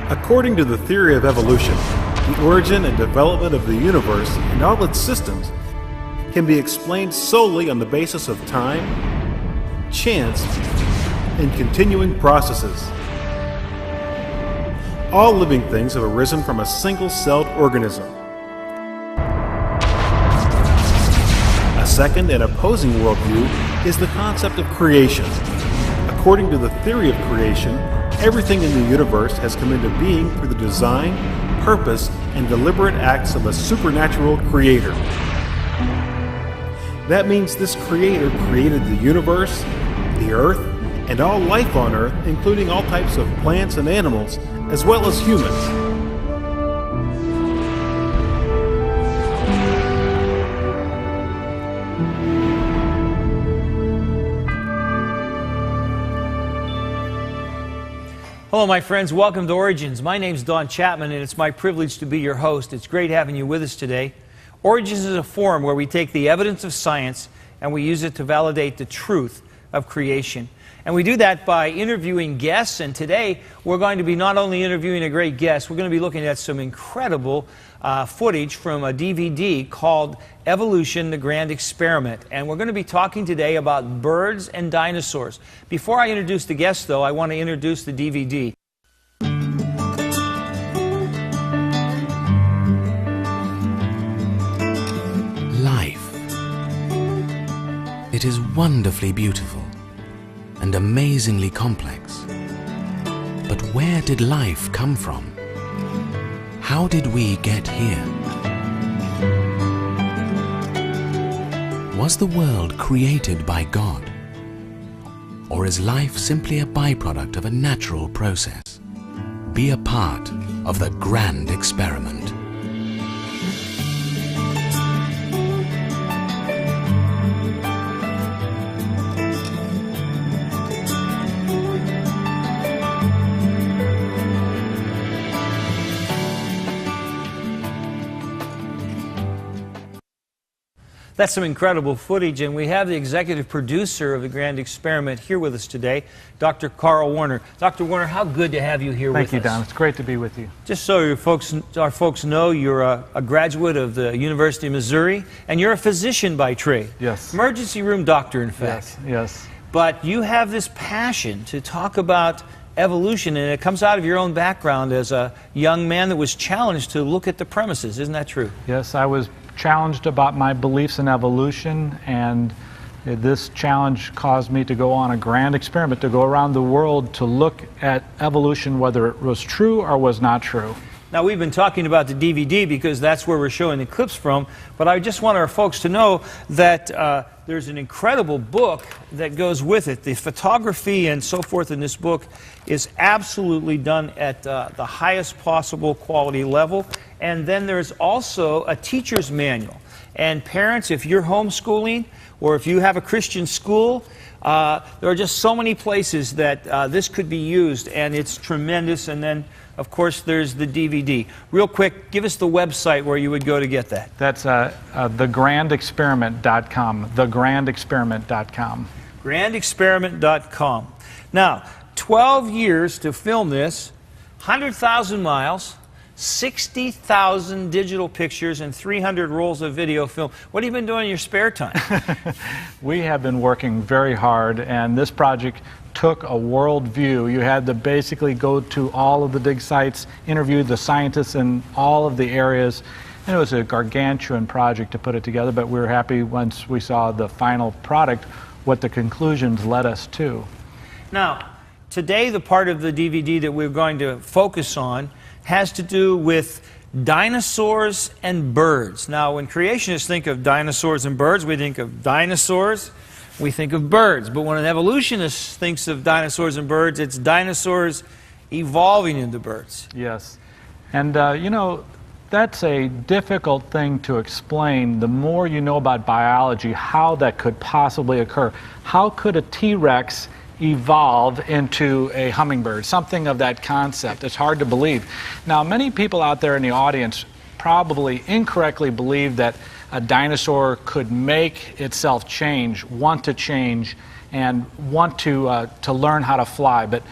According to the theory of evolution, the origin and development of the universe and all its systems can be explained solely on the basis of time, chance, and continuing processes. All living things have arisen from a single-celled organism. A second and opposing worldview is the concept of creation. According to the theory of creation, everything in the universe has come into being through the design, purpose, and deliberate acts of a supernatural creator. That means this creator created the universe, the earth, and all life on earth, including all types of plants and animals, as well as humans. Hello, my friends. Welcome to Origins. My name's Don Chapman, and it's my privilege to be your host. It's great having you with us today. Origins is a forum where we take the evidence of science and we use it to validate the truth of creation. And we do that by interviewing guests, and today we're going to be not only interviewing a great guest, we're going to be looking at some incredible footage from a DVD called Evolution, the Grand Experiment. And we're going to be talking today about birds and dinosaurs. Before I introduce the guest, though, I want to introduce the DVD. Life. It is wonderfully beautiful and amazingly complex. But where did life come from? How did we get here? Was the world created by God? Or is life simply a byproduct of a natural process? Be a part of the grand experiment. That's some incredible footage, and we have the executive producer of the Grand Experiment here with us today, Dr. Carl Werner. Dr. Werner, how good to have you here with us. Thank you, Don. It's great to be with you. Just so our folks know, you're a graduate of the University of Missouri, and you're a physician by trade. Yes. Emergency room doctor, in fact. Yes. But you have this passion to talk about evolution, and it comes out of your own background as a young man that was challenged to look at the premises. Isn't that true? Yes, I was challenged about my beliefs in evolution, and this challenge caused me to go on a grand experiment, to go around the world to look at evolution, whether it was true or was not true. Now, we've been talking about the DVD because that's where we're showing the clips from, but I just want our folks to know that there's an incredible book that goes with it. The photography and so forth in this book is absolutely done at the highest possible quality level. And then there's also a teacher's manual. And parents, if you're homeschooling or if you have a Christian school, there are just so many places that this could be used, and it's tremendous. And then, of course, there's the DVD. Real quick, give us the website where you would go to get that. That's thegrandexperiment.com, thegrandexperiment.com. Grandexperiment.com. Now, 12 years to film this, 100,000 miles, 60,000 digital pictures, and 300 rolls of video film. What have you been doing in your spare time? We have been working very hard, and this project took a world view. You had to basically go to all of the dig sites, interview the scientists in all of the areas, and it was a gargantuan project to put it together, but we were happy once we saw the final product, what the conclusions led us to. Now, today the part of the DVD that we're going to focus on has to do with dinosaurs and birds. Now, when creationists think of dinosaurs and birds, we think of dinosaurs, we think of birds. But when an evolutionist thinks of dinosaurs and birds, it's dinosaurs evolving into birds. Yes. And, you know, that's a difficult thing to explain. The more you know about biology, how that could possibly occur. How could a T-Rex evolve into a hummingbird, something of that concept? It's hard to believe. Now, many people out there in the audience probably incorrectly believe that a dinosaur could make itself change, want to change, and want to learn how to fly. But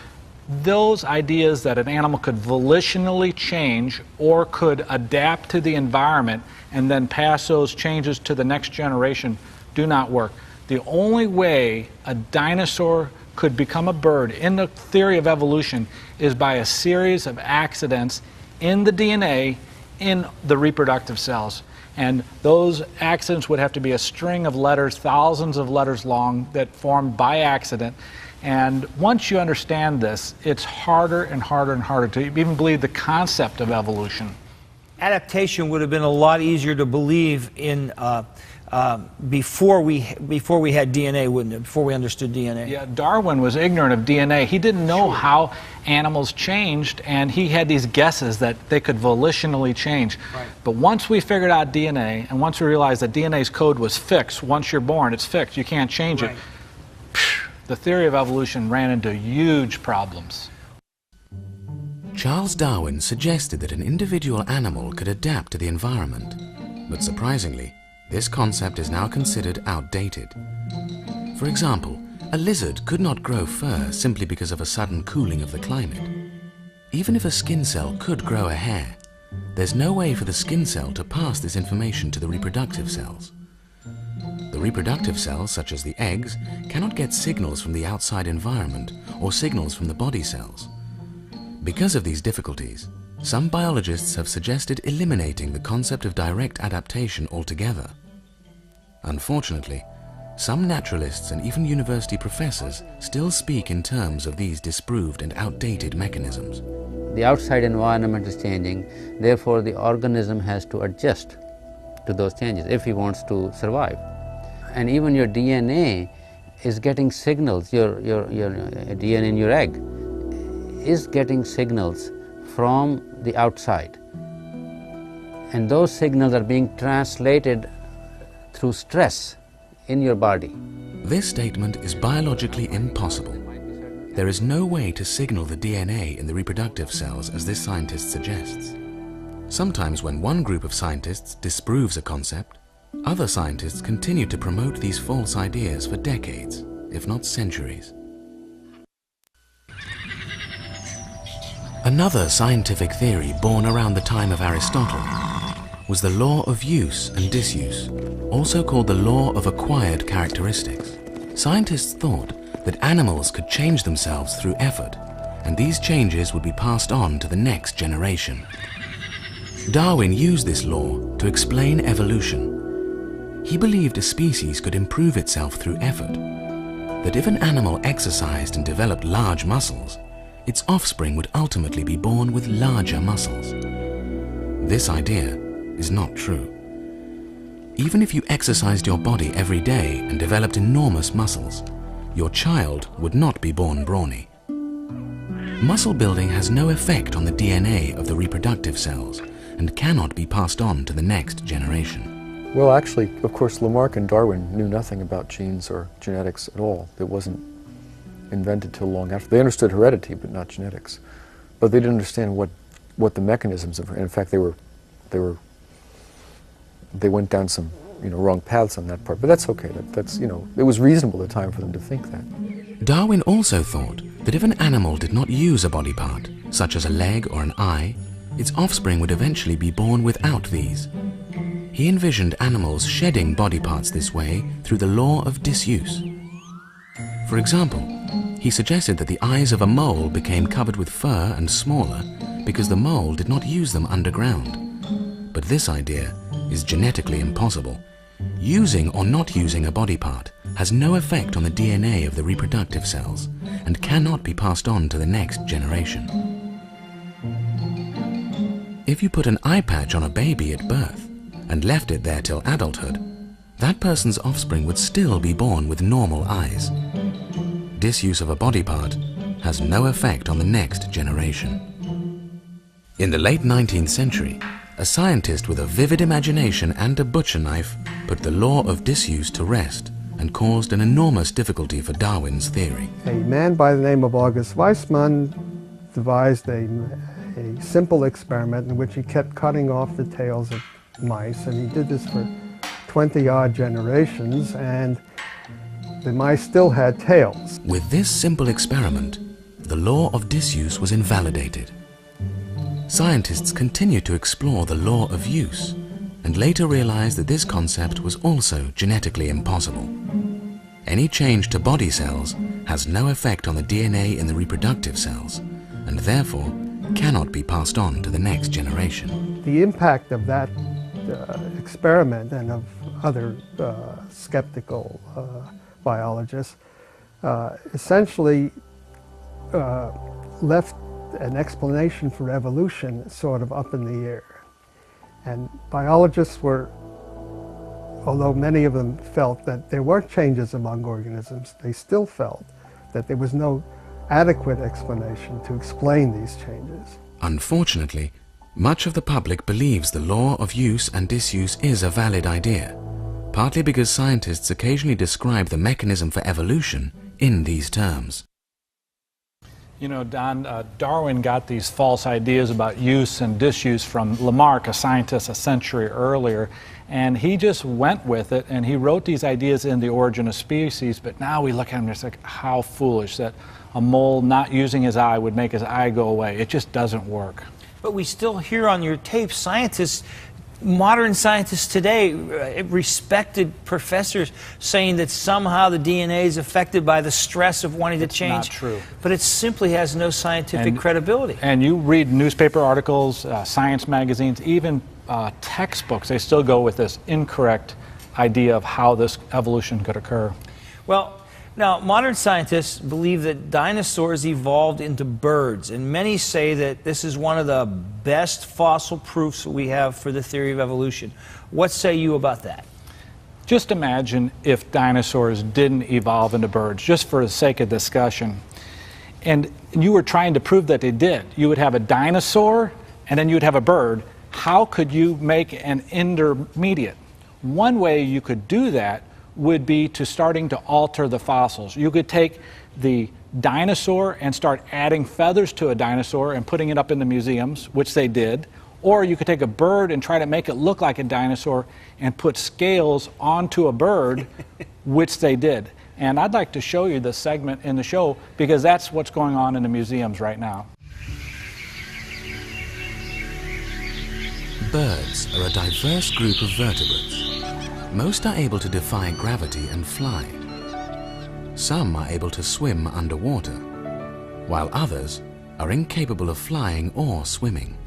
those ideas that an animal could volitionally change or could adapt to the environment and then pass those changes to the next generation do not work. The only way a dinosaur could become a bird in the theory of evolution is by a series of accidents in the DNA in the reproductive cells. And those accidents would have to be a string of letters, thousands of letters long, that formed by accident. And once you understand this, it's harder and harder and harder to even believe the concept of evolution. Adaptation would have been a lot easier to believe in before we had DNA, wouldn't it? Before we understood DNA. Yeah, Darwin was ignorant of DNA. He didn't know how animals changed, and he had these guesses that they could volitionally change. Right. But once we figured out DNA, and once we realized that DNA's code was fixed, once you're born, it's fixed, you can't change it, the theory of evolution ran into huge problems. Charles Darwin suggested that an individual animal could adapt to the environment, but surprisingly, this concept is now considered outdated. For example, a lizard could not grow fur simply because of a sudden cooling of the climate. Even if a skin cell could grow a hair, there's no way for the skin cell to pass this information to the reproductive cells. The reproductive cells, such as the eggs, cannot get signals from the outside environment or signals from the body cells. Because of these difficulties, some biologists have suggested eliminating the concept of direct adaptation altogether. Unfortunately, some naturalists and even university professors still speak in terms of these disproved and outdated mechanisms. The outside environment is changing, therefore the organism has to adjust to those changes if he wants to survive. And even your DNA is getting signals, your DNA in your egg is getting signals from the outside. And those signals are being translated through stress in your body. This statement is biologically impossible. There is no way to signal the DNA in the reproductive cells as this scientist suggests. Sometimes when one group of scientists disproves a concept, other scientists continue to promote these false ideas for decades, if not centuries. Another scientific theory born around the time of Aristotle was the law of use and disuse, also called the law of acquired characteristics. Scientists thought that animals could change themselves through effort, and these changes would be passed on to the next generation. Darwin used this law to explain evolution. He believed a species could improve itself through effort, that if an animal exercised and developed large muscles, its offspring would ultimately be born with larger muscles. This idea is not true. Even if you exercised your body every day and developed enormous muscles, your child would not be born brawny. Muscle building has no effect on the DNA of the reproductive cells and cannot be passed on to the next generation. Well, actually, of course, Lamarck and Darwin knew nothing about genes or genetics at all. It wasn't invented till long after. They understood heredity, but not genetics. But they didn't understand what the mechanisms of. And in fact, they went down some wrong paths on that part. But that's okay. That's it was reasonable at the time for them to think that. Darwin also thought that if an animal did not use a body part, such as a leg or an eye, its offspring would eventually be born without these. He envisioned animals shedding body parts this way through the law of disuse. For example, he suggested that the eyes of a mole became covered with fur and smaller because the mole did not use them underground. But this idea is genetically impossible. Using or not using a body part has no effect on the DNA of the reproductive cells and cannot be passed on to the next generation. If you put an eye patch on a baby at birth and left it there till adulthood, that person's offspring would still be born with normal eyes. Disuse of a body part has no effect on the next generation. In the late 19th century, a scientist with a vivid imagination and a butcher knife put the law of disuse to rest and caused an enormous difficulty for Darwin's theory. A man by the name of August Weismann devised a simple experiment in which he kept cutting off the tails of mice, and he did this for 20-odd generations, and the mice still had tails. With this simple experiment, the law of disuse was invalidated. Scientists continued to explore the law of use and later realized that this concept was also genetically impossible. Any change to body cells has no effect on the DNA in the reproductive cells and therefore cannot be passed on to the next generation. The impact of that experiment and of other skeptical biologists essentially left an explanation for evolution sort of up in the air. And biologists were, although many of them felt that there were changes among organisms, they still felt that there was no adequate explanation to explain these changes. Unfortunately, much of the public believes the law of use and disuse is a valid idea, partly because scientists occasionally describe the mechanism for evolution in these terms. You know, Don, Darwin got these false ideas about use and disuse from Lamarck, a scientist a century earlier, and he just went with it, and he wrote these ideas in The Origin of Species, but now we look at him and it's like, how foolish that a mole not using his eye would make his eye go away. It just doesn't work. But we still hear on your tape scientists, modern scientists today, respected professors saying that somehow the DNA is affected by the stress of wanting to change. Not true. But it simply has no scientific credibility. And you read newspaper articles, science magazines, even textbooks, they still go with this incorrect idea of how this evolution could occur. Well, now, modern scientists believe that dinosaurs evolved into birds, and many say that this is one of the best fossil proofs we have for the theory of evolution. What say you about that? Just imagine if dinosaurs didn't evolve into birds, just for the sake of discussion, and you were trying to prove that they did. You would have a dinosaur, and then you'd have a bird. How could you make an intermediate? One way you could do that would be to starting to alter the fossils. You could take the dinosaur and start adding feathers to a dinosaur and putting it up in the museums, which they did, or you could take a bird and try to make it look like a dinosaur and put scales onto a bird, which they did. And I'd like to show you this segment in the show because that's what's going on in the museums right now. Birds are a diverse group of vertebrates. Most are able to defy gravity and fly. Some are able to swim underwater, while others are incapable of flying or swimming.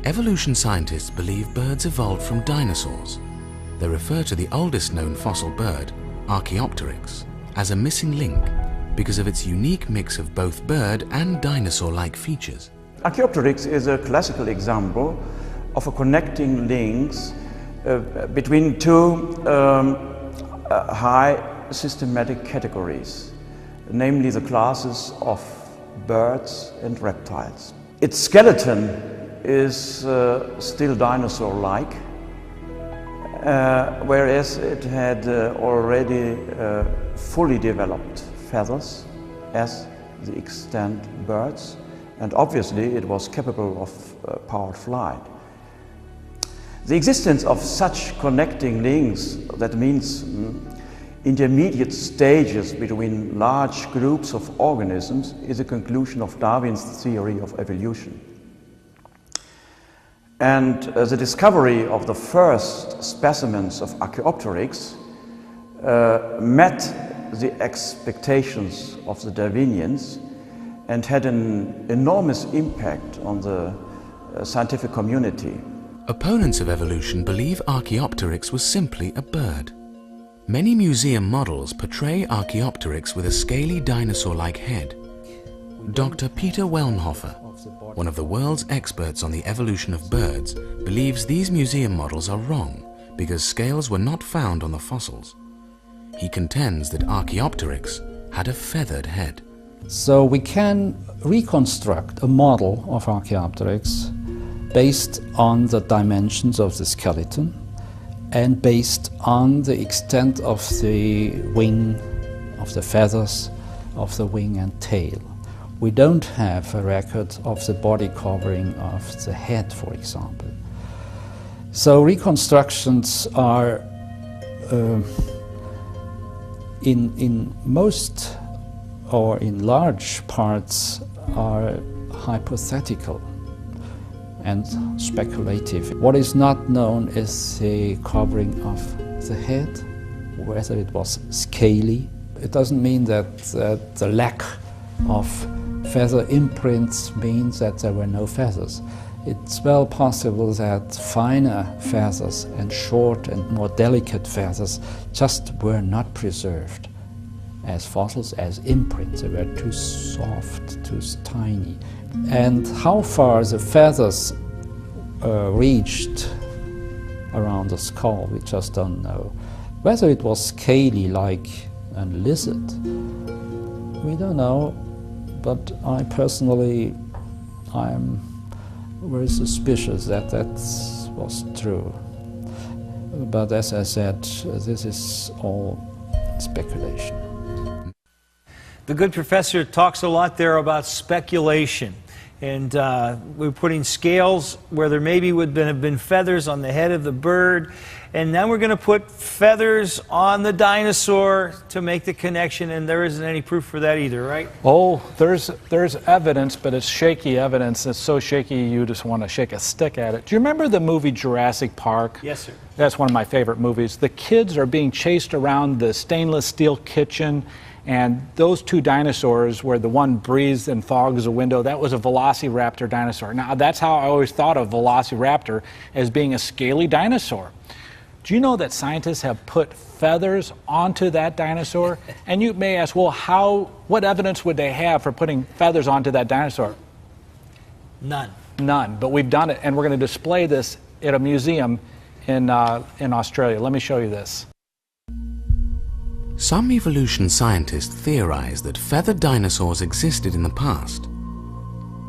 Evolution scientists believe birds evolved from dinosaurs. They refer to the oldest known fossil bird, Archaeopteryx, as a missing link because of its unique mix of both bird and dinosaur-like features. Archaeopteryx is a classical example of a connecting links between two high systematic categories, namely the classes of birds and reptiles. Its skeleton is still dinosaur-like, whereas it had already fully developed feathers as the extant birds, and obviously it was capable of powered flight. The existence of such connecting links, that means intermediate stages between large groups of organisms, is a conclusion of Darwin's theory of evolution. And the discovery of the first specimens of Archaeopteryx met the expectations of the Darwinians and had an enormous impact on the scientific community. Opponents of evolution believe Archaeopteryx was simply a bird. Many museum models portray Archaeopteryx with a scaly dinosaur-like head. Dr. Peter Wellnhofer, one of the world's experts on the evolution of birds, believes these museum models are wrong because scales were not found on the fossils. He contends that Archaeopteryx had a feathered head. So we can reconstruct a model of Archaeopteryx based on the dimensions of the skeleton and based on the extent of the wing, of the feathers, of the wing and tail. We don't have a record of the body covering of the head, for example. So reconstructions are, in most or in large parts, are hypothetical and speculative. What is not known is the covering of the head, whether it was scaly. It doesn't mean that the lack of feather imprints means that there were no feathers. It's well possible that finer feathers and short and more delicate feathers just were not preserved as fossils, as imprints. They were too soft, too tiny. And how far the feathers reached around the skull, we just don't know. Whether it was scaly like a lizard, we don't know, but I personally, I'm very suspicious that that was true. But as I said, this is all speculation. The good professor talks a lot there about speculation. And we're putting scales where there maybe would have been feathers on the head of the bird. And now we're going to put feathers on the dinosaur to make the connection, and there isn't any proof for that either, right? Oh, there's evidence, but it's shaky evidence. It's so shaky you just want to shake a stick at it. Do you remember the movie Jurassic Park? Yes, sir. That's one of my favorite movies. The kids are being chased around the stainless steel kitchen, and those two dinosaurs, where the one breathes and fogs a window, that was a velociraptor dinosaur. Now, that's how I always thought of velociraptor, as being a scaly dinosaur. Do you know that scientists have put feathers onto that dinosaur? And you may ask, well, what evidence would they have for putting feathers onto that dinosaur? None. None, but we've done it, and we're going to display this at a museum in Australia. Let me show you this. Some evolution scientists theorize that feathered dinosaurs existed in the past.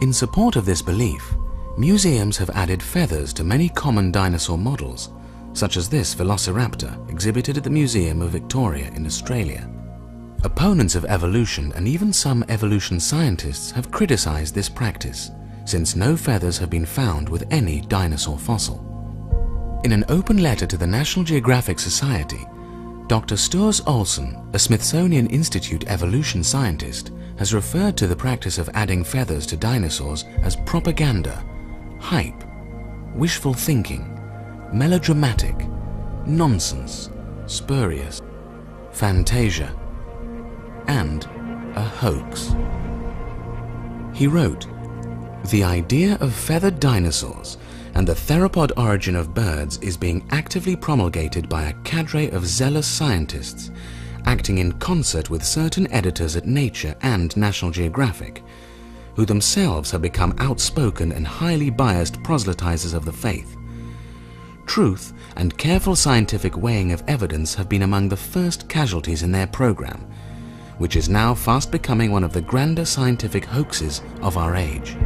In support of this belief, museums have added feathers to many common dinosaur models, such as this velociraptor exhibited at the Museum of Victoria in Australia. Opponents of evolution and even some evolution scientists have criticized this practice, since no feathers have been found with any dinosaur fossil. In an open letter to the National Geographic Society, Dr. Sturz Olsen, a Smithsonian Institute evolution scientist, has referred to the practice of adding feathers to dinosaurs as propaganda, hype, wishful thinking, melodramatic, nonsense, spurious, fantasia, and a hoax. He wrote, "The idea of feathered dinosaurs and the theropod origin of birds is being actively promulgated by a cadre of zealous scientists, acting in concert with certain editors at Nature and National Geographic, who themselves have become outspoken and highly biased proselytizers of the faith. Truth and careful scientific weighing of evidence have been among the first casualties in their program, which is now fast becoming one of the grander scientific hoaxes of our age."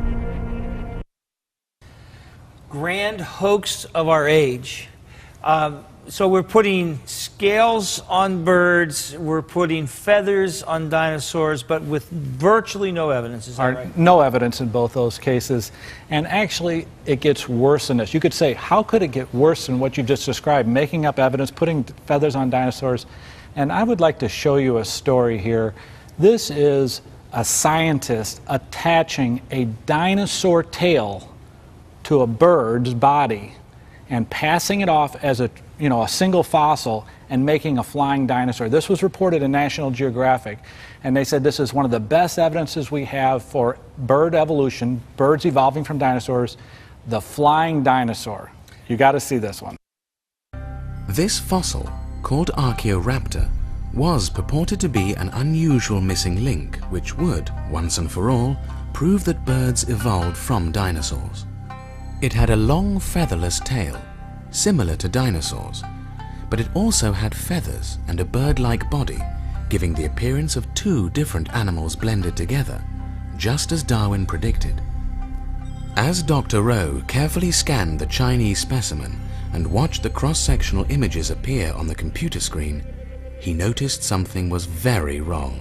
Grand hoax of our age. So we're putting scales on birds, we're putting feathers on dinosaurs, but with virtually no evidence, is that right? No evidence in both those cases. And actually, it gets worse than this. You could say, how could it get worse than what you just described? Making up evidence, putting feathers on dinosaurs. And I would like to show you a story here. This is a scientist attaching a dinosaur tail to a bird's body and passing it off as a single fossil and making a flying dinosaur. This was reported in National Geographic, and they said this is one of the best evidences we have for bird evolution, birds evolving from dinosaurs, the flying dinosaur. You got to see this one. This fossil, called Archaeoraptor, was purported to be an unusual missing link which would, once and for all, prove that birds evolved from dinosaurs. It had a long featherless tail, similar to dinosaurs, but it also had feathers and a bird-like body, giving the appearance of two different animals blended together, just as Darwin predicted. As Dr. Rowe carefully scanned the Chinese specimen and watched the cross-sectional images appear on the computer screen, he noticed something was very wrong.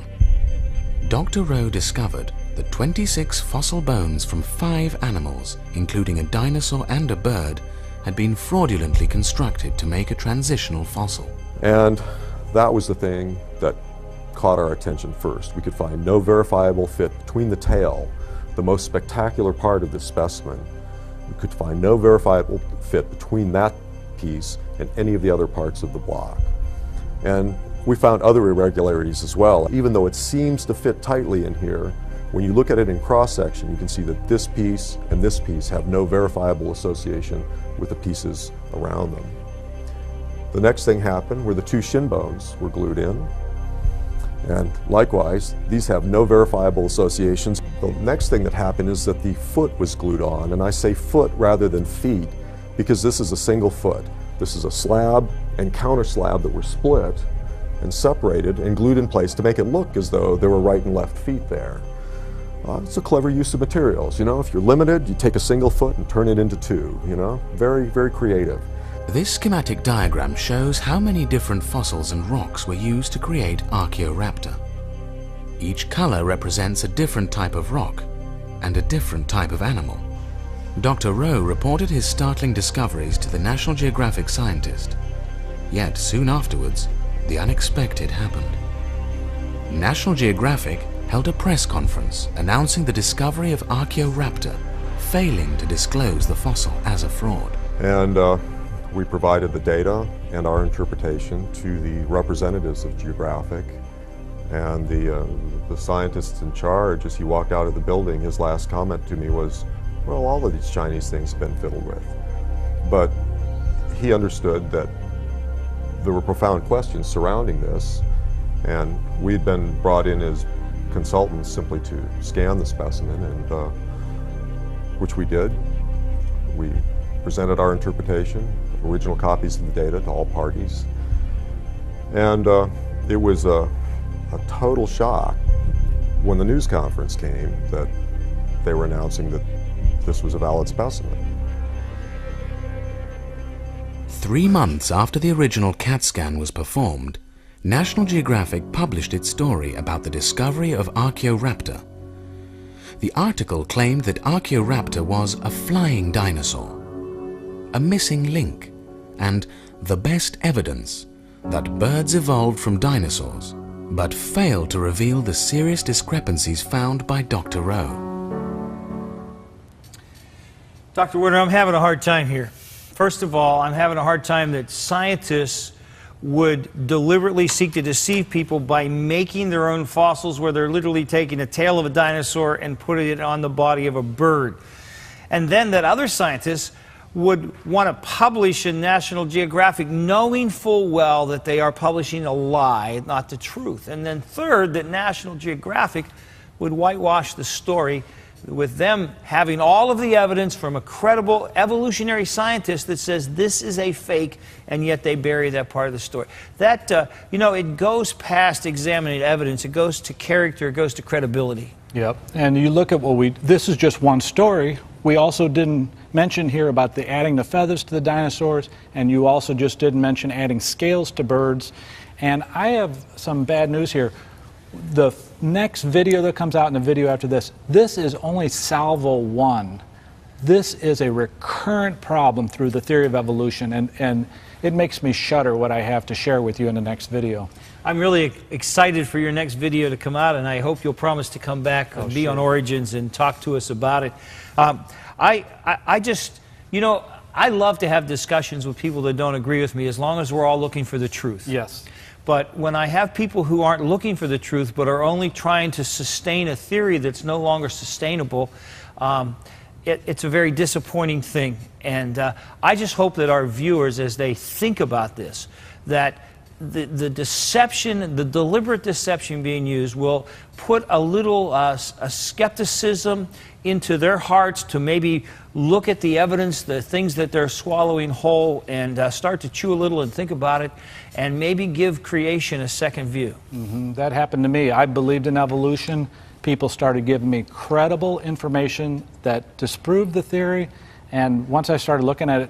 Dr. Rowe discovered that 26 fossil bones from 5 animals, including a dinosaur and a bird, had been fraudulently constructed to make a transitional fossil. And that was the thing that caught our attention first. We could find no verifiable fit between the tail, the most spectacular part of this specimen. We could find no verifiable fit between that piece and any of the other parts of the block. And we found other irregularities as well. Even though it seems to fit tightly in here, when you look at it in cross-section, you can see that this piece and this piece have no verifiable association with the pieces around them. The next thing happened where the two shin bones were glued in. And likewise, these have no verifiable associations. The next thing that happened is that the foot was glued on, and I say foot rather than feet because this is a single foot. This is a slab and counter slab that were split and separated and glued in place to make it look as though there were right and left feet there. It's a clever use of materials. You know, if you're limited, you take a single foot and turn it into two, you know, very, very creative. This schematic diagram shows how many different fossils and rocks were used to create Archaeoraptor. Each color represents a different type of rock and a different type of animal. Dr. Rowe reported his startling discoveries to the National Geographic scientist. Yet soon afterwards, the unexpected happened. National Geographic held a press conference announcing the discovery of Archaeoraptor, failing to disclose the fossil as a fraud. And we provided the data and our interpretation to the representatives of Geographic, and the scientist in charge, as he walked out of the building, his last comment to me was, well, all of these Chinese things have been fiddled with. But he understood that there were profound questions surrounding this, and we'd been brought in as consultants simply to scan the specimen, and which we did. We presented our interpretation, original copies of the data to all parties, and it was a total shock when the news conference came that they were announcing that this was a valid specimen. 3 months after the original CAT scan was performed, National Geographic published its story about the discovery of Archaeoraptor. The article claimed that Archaeoraptor was a flying dinosaur, a missing link, and the best evidence that birds evolved from dinosaurs, but failed to reveal the serious discrepancies found by Dr. Rowe. Dr. Werner, I'm having a hard time here. First of all, I'm having a hard time that scientists would deliberately seek to deceive people by making their own fossils where they're literally taking the tail of a dinosaur and putting it on the body of a bird. And then that other scientists would want to publish in National Geographic knowing full well that they are publishing a lie, not the truth. And then third, that National Geographic would whitewash the story with them having all of the evidence from a credible evolutionary scientist that says this is a fake, and yet they bury that part of the story. That, you know, it goes past examining evidence. It goes to character. It goes to credibility. Yep. And you look at this is just one story. We also didn't mention here about adding the feathers to the dinosaurs, and you also just didn't mention adding scales to birds. And I have some bad news here. The next video that comes out and the video after this is only salvo 1. This is a recurrent problem through the theory of evolution, and it makes me shudder what I have to share with you in the next video. I'm really excited for your next video to come out, and I hope you'll promise to come back and be on Origins and talk to us about it. I just, you know, I love to have discussions with people that don't agree with me as long as we're all looking for the truth. Yes. But when I have people who aren't looking for the truth but are only trying to sustain a theory that's no longer sustainable, it's a very disappointing thing. And I just hope that our viewers, as they think about this, that the deception, the deliberate deception being used will put a little a skepticism into their hearts to maybe look at the evidence, the things that they're swallowing whole, and start to chew a little and think about it, and maybe give creation a second view. That happened to me. I believed in evolution. People started giving me credible information that disproved the theory, and once I started looking at it,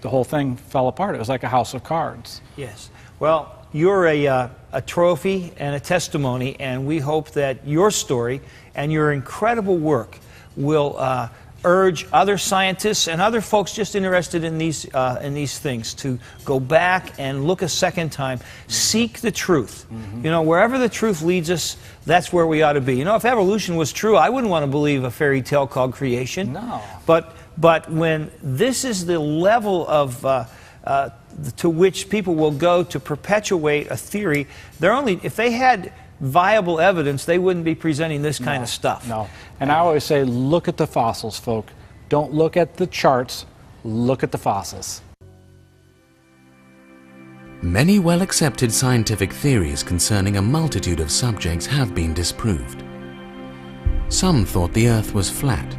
the whole thing fell apart. It was like a house of cards. Yes. Well, you're a trophy and a testimony, and we hope that your story and your incredible work will urge other scientists and other folks just interested in these things to go back and look a second time. Seek the truth. You know, wherever the truth leads us, that's where we ought to be. You know, if evolution was true, I wouldn't want to believe a fairy tale called creation. No. But when this is the level of to which people will go to perpetuate a theory, if they had viable evidence, they wouldn't be presenting this kind of stuff. No. And I always say, look at the fossils, folk. Don't look at the charts, look at the fossils. Many well-accepted scientific theories concerning a multitude of subjects have been disproved. Some thought the Earth was flat.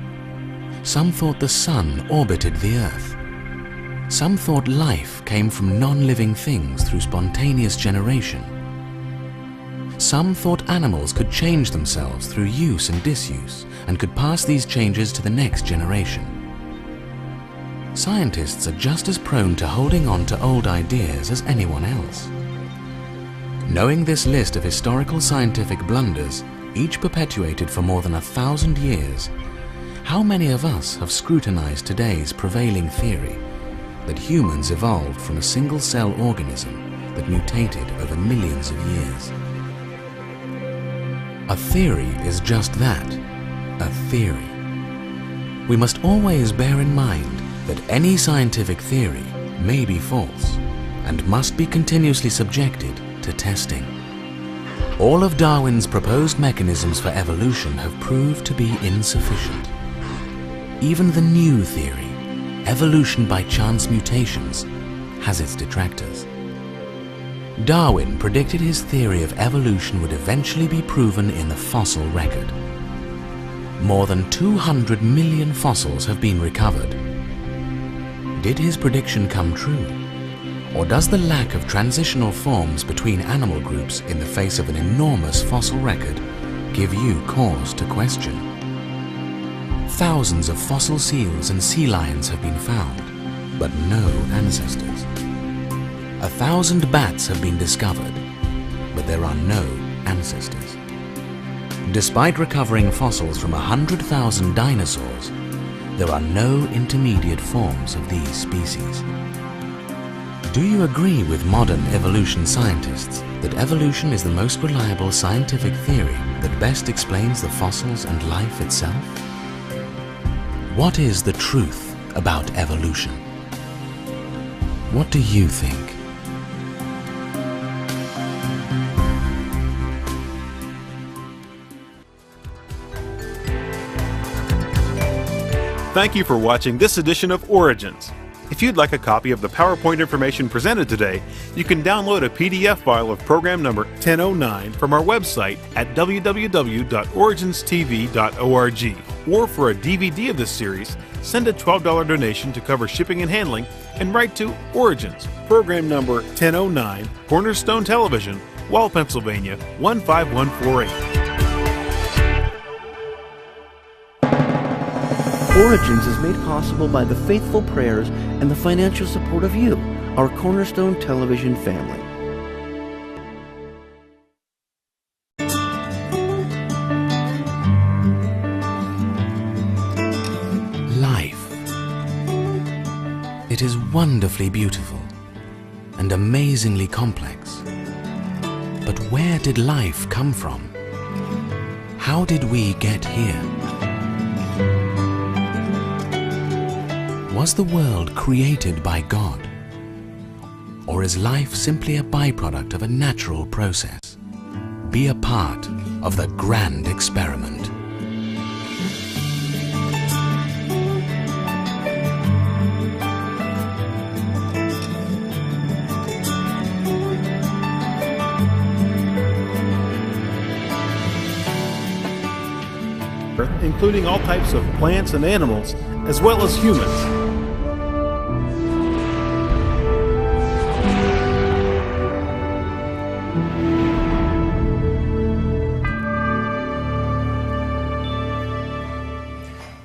Some thought the Sun orbited the Earth. Some thought life came from non-living things through spontaneous generation. Some thought animals could change themselves through use and disuse and could pass these changes to the next generation. Scientists are just as prone to holding on to old ideas as anyone else. Knowing this list of historical scientific blunders, each perpetuated for more than 1,000 years, how many of us have scrutinized today's prevailing theory that humans evolved from a single-cell organism that mutated over millions of years? A theory is just that, a theory. We must always bear in mind that any scientific theory may be false and must be continuously subjected to testing. All of Darwin's proposed mechanisms for evolution have proved to be insufficient. Even the new theory, evolution by chance mutations, has its detractors. Darwin predicted his theory of evolution would eventually be proven in the fossil record. More than 200 million fossils have been recovered. Did his prediction come true? Or does the lack of transitional forms between animal groups in the face of an enormous fossil record give you cause to question? Thousands of fossil seals and sea lions have been found, but no ancestors. 1,000 bats have been discovered, but there are no ancestors. Despite recovering fossils from 100,000 dinosaurs, there are no intermediate forms of these species. Do you agree with modern evolution scientists that evolution is the most reliable scientific theory that best explains the fossils and life itself? What is the truth about evolution? What do you think? Thank you for watching this edition of Origins. If you'd like a copy of the PowerPoint information presented today, you can download a PDF file of program number 1009 from our website at www.originstv.org. Or for a DVD of this series, send a $12 donation to cover shipping and handling and write to Origins, program number 1009, Cornerstone Television, Wall, Pennsylvania 15148. Origins is made possible by the faithful prayers and the financial support of you, our Cornerstone Television family. Life. It is wonderfully beautiful and amazingly complex. But where did life come from? How did we get here? Was the world created by God? Or is life simply a byproduct of a natural process? Be a part of the grand experiment. Including all types of plants and animals, as well as humans.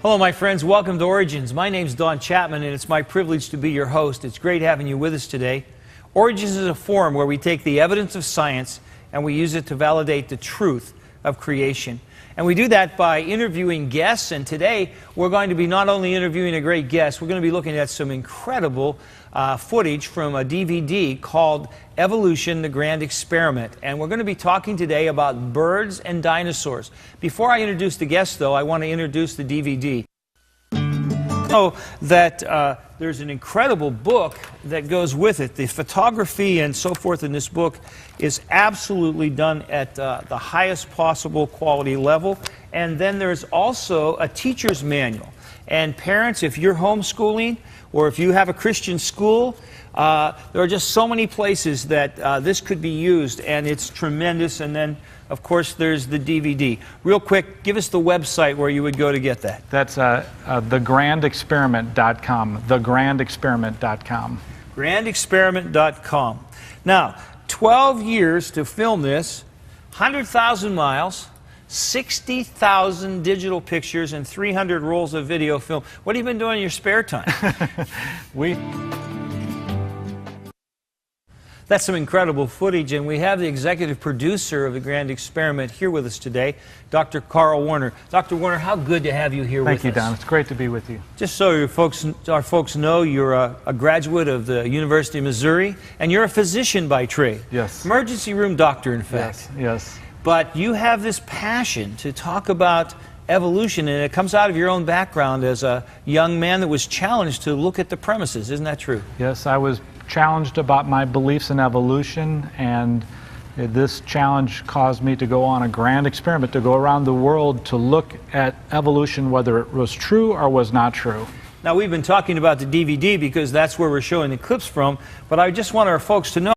Hello, my friends. Welcome to Origins. My name's Don Chapman, and it's my privilege to be your host. It's great having you with us today. Origins is a forum where we take the evidence of science and we use it to validate the truth of creation. And we do that by interviewing guests, and today we're going to be not only interviewing a great guest, we're going to be looking at some incredible footage from a DVD called Evolution, the Grand Experiment. And we're going to be talking today about birds and dinosaurs. Before I introduce the guest, though, I want to introduce the DVD. Know that there's an incredible book that goes with it. The photography and so forth in this book is absolutely done at the highest possible quality level. And then there's also a teacher's manual. And parents, if you're homeschooling or if you have a Christian school, there are just so many places that this could be used, and it's tremendous. And then, of course, there's the DVD. Real quick, give us the website where you would go to get that. That's thegrandexperiment.com. Thegrandexperiment.com. Grandexperiment.com. Now, 12 years to film this, 100,000 miles, 60,000 digital pictures, and 300 rolls of video film. What have you been doing in your spare time? That's some incredible footage, and we have the executive producer of the Grand Experiment here with us today, Dr. Carl Werner. Dr. Werner, how good to have you here with us. Thank you, Don. It's great to be with you. Just so our folks know, you're a graduate of the University of Missouri, and you're a physician by trade. Yes. Emergency room doctor, in fact. Yes. But you have this passion to talk about evolution, and it comes out of your own background as a young man that was challenged to look at the premises. Isn't that true? Yes, I was challenged about my beliefs in evolution, and this challenge caused me to go on a grand experiment, to go around the world to look at evolution, whether it was true or was not true. Now, we've been talking about the DVD because that's where we're showing the clips from, but I just want our folks to know.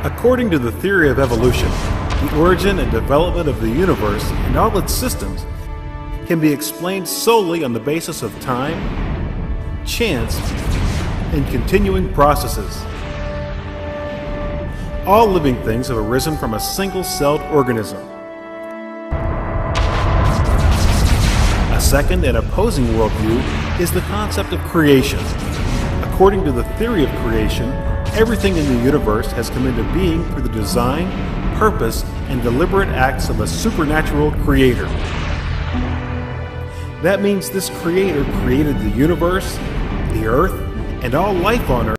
According to the theory of evolution, the origin and development of the universe and all its systems can be explained solely on the basis of time, chance, and continuing processes. All living things have arisen from a single-celled organism. A second and opposing worldview is the concept of creation. According to the theory of creation, everything in the universe has come into being through the design, purpose, and deliberate acts of a supernatural creator. That means this creator created the universe, the earth, and all life on earth.